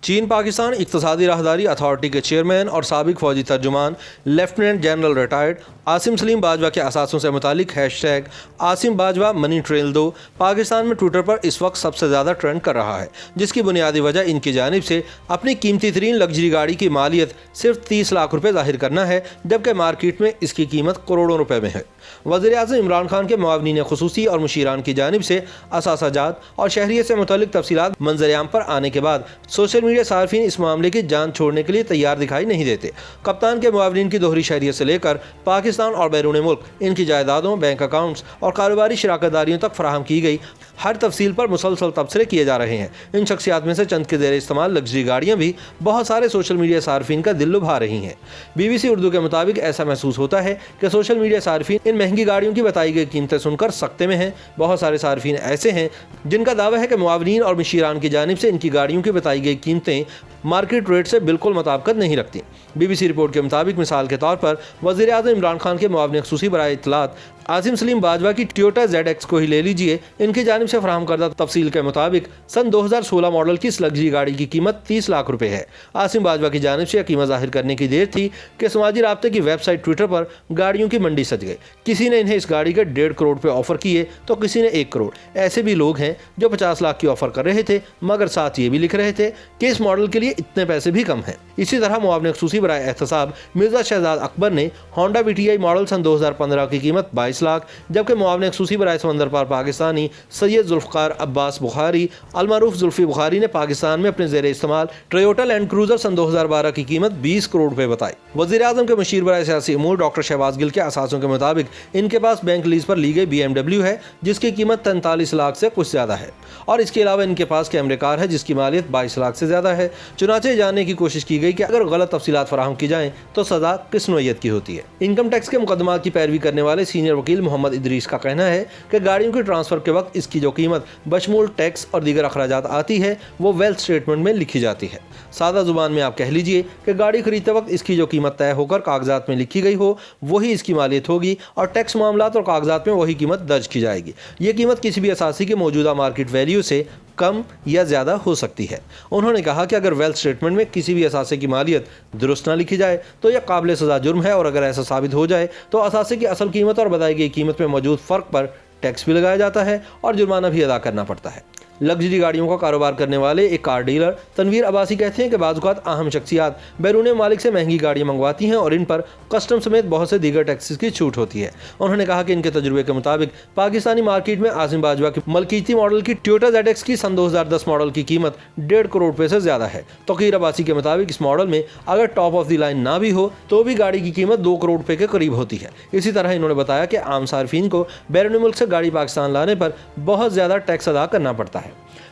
چین پاکستان اقتصادی راہداری اتھارٹی کے چیئرمین اور سابق فوجی ترجمان lieutenant general retired Asim Saleem Bajwa کے اثاثوں سے متعلق # عاصم باجوہ منی ٹریل 2 پاکستان میں ٹویٹر پر اس وقت سب سے زیادہ ٹرینڈ کر رہا ہے، جس کی بنیادی وجہ ان کی جانب سے اپنی قیمتی ترین لگژری گاڑی کی مالیت صرف 30 لاکھ روپے ظاہر کرنا ہے، جبکہ مارکیٹ میں اس کی قیمت کروڑوں روپے میں ہے۔ وزیر اعظم عمران خان کے معاونین خصوصی اور مشیران کی جانب سے اثاثہ جات اور شہریت سے متعلق تفصیلات منظر عام پر آنے کے بعد سوشل میڈیا صارفین اس معاملے کی جان چھوڑنے کے لیے تیار دکھائی نہیں دیتے۔ کپتان کے معاونین کی دوہری شہریت سے لے کر پاکستان اور بیرون ملک ان کی جائیدادوں، بینک اکاؤنٹس اور کاروباری شراکت داریوں تک فراہم کی گئی ہر تفصیل پر مسلسل تبصرے کیے جا رہے ہیں۔ ان شخصیات میں سے چند کے زیر استعمال لگژری گاڑیاں بھی بہت سارے سوشل میڈیا صارفین کا دل لبھا رہی ہیں۔ BBC اردو کے مطابق ایسا محسوس ہوتا ہے کہ سوشل میڈیا صارفین ان مہنگی گاڑیوں کی بتائی گئی قیمتیں سن کر سکتے میں ہیں۔ بہت سارے صارفین ایسے ہیں جن کا دعویٰ ہے کہ معاونین اور مشیران کی جانب سے ان کی گاڑیوں کی بتائی گئی قیمتیں مارکیٹ ریٹ سے بالکل مطابقت نہیں رکھتی۔ BBC رپورٹ کے مطابق مثال کے طور پر وزیر اعظم عمران خان کے معاون خصوصی برائے اطلاعات عاصم سلیم باجوہ کی ٹویوٹا ZX کو ہی لے لیجئے۔ ان کی جانب سے فراہم کردہ تفصیل کے مطابق سن 2016 ماڈل کی اس لگژری گاڑی کی قیمت 30 لاکھ روپے ہے۔ عاصم باجوہ کی جانب سے یہ قیمت ظاہر کرنے کی دیر تھی کہ سماجی رابطے کی ویب سائٹ ٹویٹر پر گاڑیوں کی منڈی سج گئی۔ کسی نے انہیں اس گاڑی کے 1.5 کروڑ پہ آفر کیے تو کسی نے 1 کروڑ۔ ایسے بھی لوگ ہیں جو 50 لاکھ کی آفر کر رہے تھے، مگر ساتھ یہ بھی لکھ رہے تھے کہ اس ماڈل کے لیے اتنے پیسے بھی کم ہیں۔ اسی طرح معاون خصوصی برائے احتساب مرزا شہزاد اکبر نے ہونڈا VTI ماڈل سن 2015 کی قیمت 22 لاکھ، جبکہ معاون خصوصی برائے سمندر پار پاکستانی سید ذوالفقار عباس بخاری المعروف زلفی بخاری نے پاکستان میں اپنے زیر استعمال ٹویوٹا لینڈ کروزر سن 2012 کی قیمت 20 کروڑ روپے بتائی۔ وزیر اعظم کے مشیر برائے سیاسی امور ڈاکٹر شہباز گل کے اثاثوں کے مطابق ان کے پاس بینک لیز پر لی گئی BMW ہے، جس کی قیمت 43 لاکھ سے کچھ زیادہ ہے، اور اس کے علاوہ ان کے پاس کیمرے کار ہے جس کی مالیت 22 لاکھ سے زیادہ ہے۔ چنانچہ جاننے کی کوشش کی گئی کہ اگر غلط تفصیلات فراہم کی جائیں تو سزا کس نوعیت کی ہوتی ہے۔ انکم ٹیکس کے مقدمات کی پیروی کرنے والے سینئر وکیل محمد ادریس کا کہنا ہے کہ گاڑیوں کی ٹرانسفر کے وقت اس کی جو قیمت بشمول ٹیکس اور دیگر اخراجات آتی ہے وہ ویلتھ اسٹیٹمنٹ میں لکھی جاتی ہے۔ سادہ زبان میں آپ کہہ لیجئے کہ گاڑی خریدتے وقت اس کی جو قیمت طے ہو کر کاغذات میں لکھی گئی ہو وہی اس کی مالیت ہوگی، اور ٹیکس معاملات اور کاغذات میں وہی قیمت درج کی جائے گی۔ یہ قیمت کسی بھی اثاثی کے موجودہ مارکیٹ ویلیو سے کم یا زیادہ ہو سکتی ہے۔ انہوں نے کہا کہ اگر ویلتھ اسٹیٹمنٹ میں کسی بھی اثاثے کی مالیت درست نہ لکھی جائے تو یہ قابل سزا جرم ہے، اور اگر ایسا ثابت ہو جائے تو اثاثے کی اصل قیمت اور بتائی گئی قیمت میں موجود فرق پر ٹیکس بھی لگایا جاتا ہے اور جرمانہ بھی ادا کرنا پڑتا ہے۔ لگژری گاڑیوں کا کاروبار کرنے والے ایک کار ڈیلر تنویر عباسی کہتے ہیں کہ بعض اوقات اہم شخصیات بیرون ممالک سے مہنگی گاڑیاں منگواتی ہیں اور ان پر کسٹم سمیت بہت سے دیگر ٹیکسز کی چھوٹ ہوتی ہے۔ انہوں نے کہا کہ ان کے تجربے کے مطابق پاکستانی مارکیٹ میں عاصم باجوہ کی ملکیتی ماڈل کی ٹویوٹا ZX کی سن 2010 ماڈل کی قیمت 1.5 کروڑ روپے سے زیادہ ہے۔ توقیر عباسی کے مطابق اس ماڈل میں اگر ٹاپ آف دی لائن نہ بھی ہو تو بھی گاڑی کی قیمت 2 کروڑ روپے کے قریب ہوتی ہے۔ اسی طرح انہوں نے بتایا کہ عام صارفین کو بیرون ملک سے گاڑی پاکستان لانے پر بہت زیادہ ٹیکس ادا کرنا پڑتا ہے۔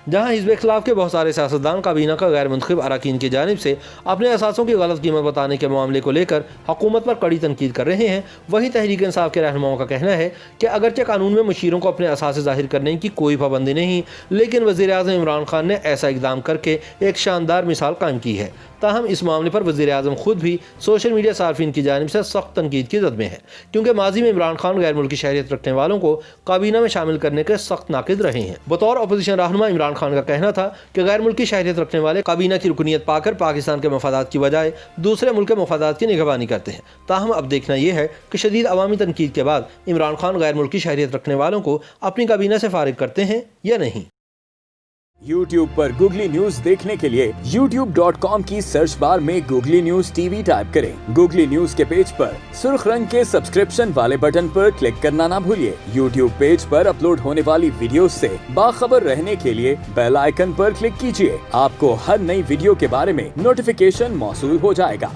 جہاں حزب اختلاف کے بہت سارے سیاستدان کابینہ کا غیر منتخب اراکین کی جانب سے اپنے اثاثوں کی غلط قیمت بتانے کے معاملے کو لے کر حکومت پر کڑی تنقید کر رہے ہیں، وہیں تحریک انصاف کے رہنماؤں کا کہنا ہے کہ اگرچہ قانون میں مشیروں کو اپنے اثاثے ظاہر کرنے کی کوئی پابندی نہیں، لیکن وزیر اعظم عمران خان نے ایسا اقدام کر کے ایک شاندار مثال قائم کی ہے۔ تاہم اس معاملے پر وزیر اعظم خود بھی سوشل میڈیا صارفین کی جانب سے سخت تنقید کی زد میں ہے، کیونکہ ماضی میں عمران خان غیر ملکی شہریت رکھنے والوں کو کابینہ میں شامل کرنے کے سخت ناقد رہے ہیں۔ بطور اپوزیشن رہنما عمران خان کا کہنا تھا کہ غیر ملکی شہریت رکھنے والے کابینہ کی رکنیت پا کر پاکستان کے مفادات کی بجائے دوسرے ملک کے مفادات کی نگہبانی کرتے ہیں۔ تاہم اب دیکھنا یہ ہے کہ شدید عوامی تنقید کے بعد عمران خان غیر ملکی شہریت رکھنے والوں کو اپنی کابینہ سے فارغ کرتے ہیں یا نہیں۔ YouTube پر گوگلی نیوز دیکھنے کے لیے youtube.com کی سرچ بار میں گوگلی نیوز TV ٹائپ کریں۔ گوگلی نیوز کے پیج پر سرخ رنگ کے سبسکرپشن والے بٹن پر کلک کرنا نہ بھولیے۔ YouTube پیج پر اپلوڈ ہونے والی ویڈیوز سے باخبر رہنے کے لیے بیل آئیکن پر کلک کیجیے۔ آپ کو ہر نئی ویڈیو کے بارے میں نوٹیفیکیشن موصول ہو جائے گا۔